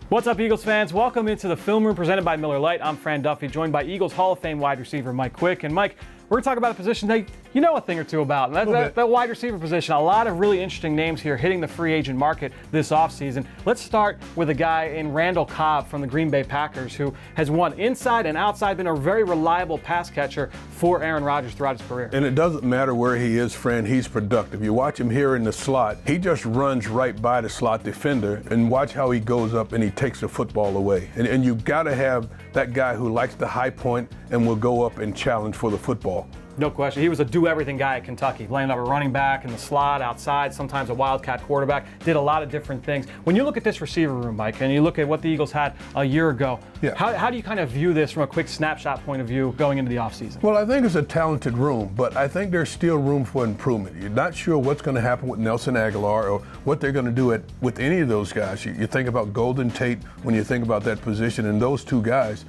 What's up, Eagles fans? Welcome into the Film Room presented by Miller Lite. I'm Fran Duffy, joined by Eagles Hall of Fame wide receiver Mike Quick. And Mike, we're going to talk about a position that you know a thing or two about, and that wide receiver position. A lot of really interesting names here hitting the free agent market this offseason. Let's start with a guy in Randall Cobb from the Green Bay Packers who has won inside and outside, been a very reliable pass catcher for Aaron Rodgers throughout his career. And it doesn't matter where he is, Fran, he's productive. You watch him here in the slot, he just runs right by the slot defender, and watch how he goes up and he takes the football away. And you've got to have that guy who likes the high point and will go up and challenge for the football. No question. He was a do-everything guy at Kentucky, playing up a running back in the slot, outside, sometimes a wildcat quarterback, did a lot of different things. When you look at this receiver room, Mike, and you look at what the Eagles had a year ago, how do you kind of view this from a quick snapshot point of view going into the offseason? Well, I think it's a talented room, but I think there's still room for improvement. You're not sure what's going to happen with Nelson Aguilar or what they're going to do with any of those guys. You think about Golden Tate when you think about that position, and those two guys,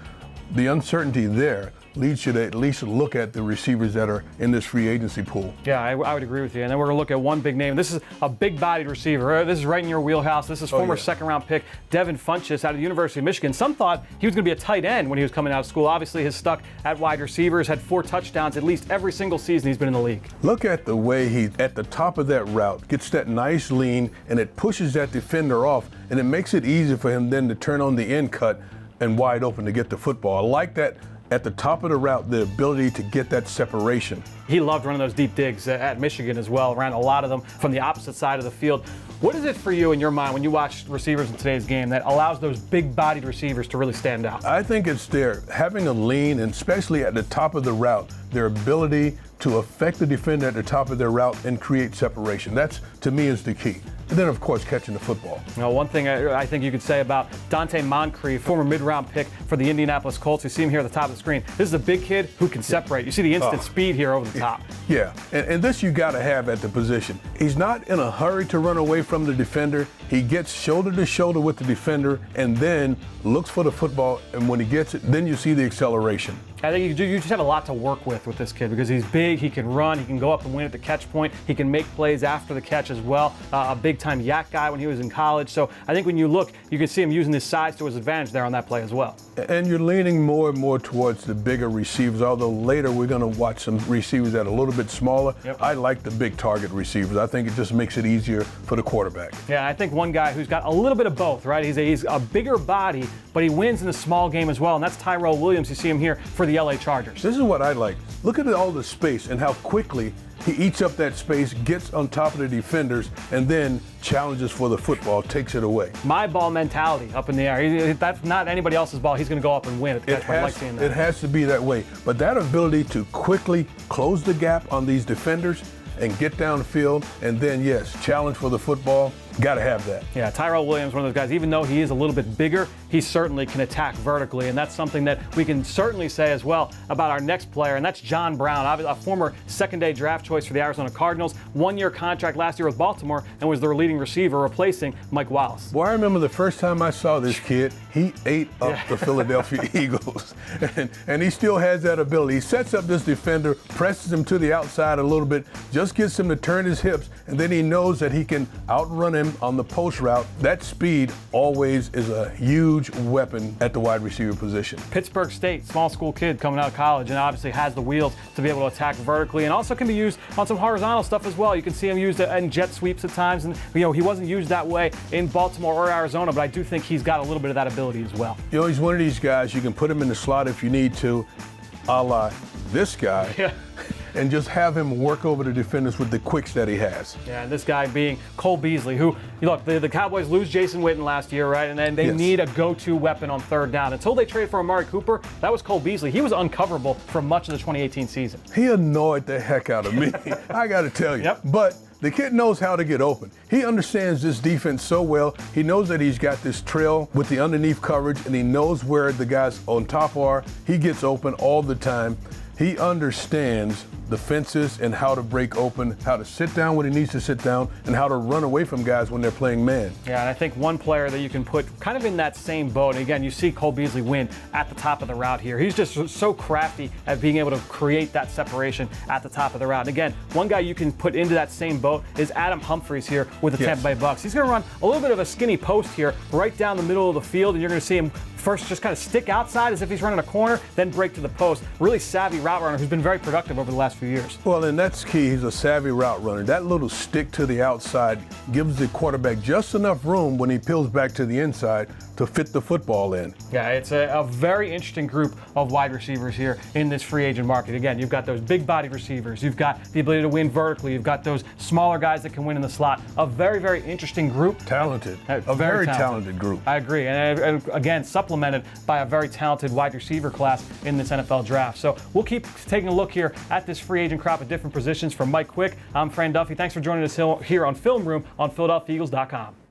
the uncertainty there leads you to at least look at the receivers that are in this free agency pool. Yeah, I would agree with you. And then we're going to look at one big name. This is a big-bodied receiver. This is right in your wheelhouse. This is former second-round pick Devin Funchess out of the University of Michigan. Some thought he was going to be a tight end when he was coming out of school. Obviously, he's stuck at wide receivers, had 4 touchdowns at least every single season he's been in the league. Look at the way he, at the top of that route, gets that nice lean, and it pushes that defender off, and it makes it easy for him then to turn on the end cut and wide open to get the football. I like that. At the top of the route, the ability to get that separation. He loved running those deep digs at Michigan as well, ran a lot of them from the opposite side of the field. What is it for you in your mind when you watch receivers in today's game that allows those big-bodied receivers to really stand out? I think it's their having a lean, and especially at the top of the route, their ability to affect the defender at the top of their route and create separation. That's, to me, is the key. And then, of course, catching the football. Now, one thing I think you could say about Donte Moncrief, former mid-round pick for the Indianapolis Colts. You see him here at the top of the screen. This is a big kid who can separate. You see the instant speed here over the top. Yeah, and this you got to have at the position. He's not in a hurry to run away from the defender. He gets shoulder to shoulder with the defender and then looks for the football, and when he gets it, then you see the acceleration. I think you just have a lot to work with this kid because he's big, he can run, he can go up and win at the catch point, he can make plays after the catch as well. A big-time yak guy when he was in college. So I think when you look, you can see him using his size to his advantage there on that play as well. And you're leaning more and more towards the bigger receivers, although later we're going to watch some receivers that are a little bit smaller. I like the big target receivers. I think it just makes it easier for the quarterback. Yeah, I think one guy who's got a little bit of both, right? He's a bigger body, but he wins in the small game as well, and that's Tyrell Williams. You see him here for the LA Chargers. This is what I like. Look at all the space and how quickly he eats up that space, gets on top of the defenders, and then challenges for the football, takes it away. My ball mentality up in the air. That's not anybody else's ball. He's going to go up and win at the catch point. I like seeing that. It has to be that way. But that ability to quickly close the gap on these defenders and get downfield, and then, yes, challenge for the football. Got to have that. Yeah, Tyrell Williams, one of those guys, even though he is a little bit bigger, he certainly can attack vertically, and that's something that we can certainly say as well about our next player, and that's John Brown, a former second-day draft choice for the Arizona Cardinals, 1-year contract last year with Baltimore, and was their leading receiver, replacing Mike Wallace. Boy, I remember the first time I saw this kid, he ate up the Philadelphia Eagles, and he still has that ability. He sets up this defender, presses him to the outside a little bit, just gets him to turn his hips, and then he knows that he can outrun him on the post route. That speed always is a huge weapon at the wide receiver position. Pittsburgh State, small school kid coming out of college, and obviously has the wheels to be able to attack vertically, and also can be used on some horizontal stuff as well. You can see him used in jet sweeps at times, and he wasn't used that way in Baltimore or Arizona, but I do think he's got a little bit of that ability as well. He's one of these guys, you can put him in the slot if you need to, a la this guy. And just have him work over the defenders with the quicks that he has. Yeah, and this guy being Cole Beasley, who, look, the Cowboys lose Jason Witten last year, right? And then they need a go-to weapon on third down. Until they traded for Amari Cooper, that was Cole Beasley. He was uncoverable for much of the 2018 season. He annoyed the heck out of me, I got to tell you. But the kid knows how to get open. He understands this defense so well. He knows that he's got this trail with the underneath coverage, and he knows where the guys on top are. He gets open all the time. He understands defenses and how to break open, how to sit down when he needs to sit down, and how to run away from guys when they're playing man. Yeah, and I think one player that you can put kind of in that same boat, and again, you see Cole Beasley win at the top of the route here. He's just so crafty at being able to create that separation at the top of the route. And again, one guy you can put into that same boat is Adam Humphries here with the Tampa Bay Bucks. He's going to run a little bit of a skinny post here right down the middle of the field, and you're going to see him first just kind of stick outside as if he's running a corner, then break to the post. Really savvy route runner who's been very productive over the last few years. Well, and that's key. He's a savvy route runner. That little stick to the outside gives the quarterback just enough room when he peels back to the inside to fit the football in. Yeah, it's a very interesting group of wide receivers here in this free agent market. Again, you've got those big-bodied receivers. You've got the ability to win vertically. You've got those smaller guys that can win in the slot. A very, very interesting group. Talented. A very talented group. I agree. And again, supplemented by a very talented wide receiver class in this NFL draft. So we'll keep taking a look here at this free agent crop at different positions. From Mike Quick, I'm Fran Duffy. Thanks for joining us here on Film Room on PhiladelphiaEagles.com.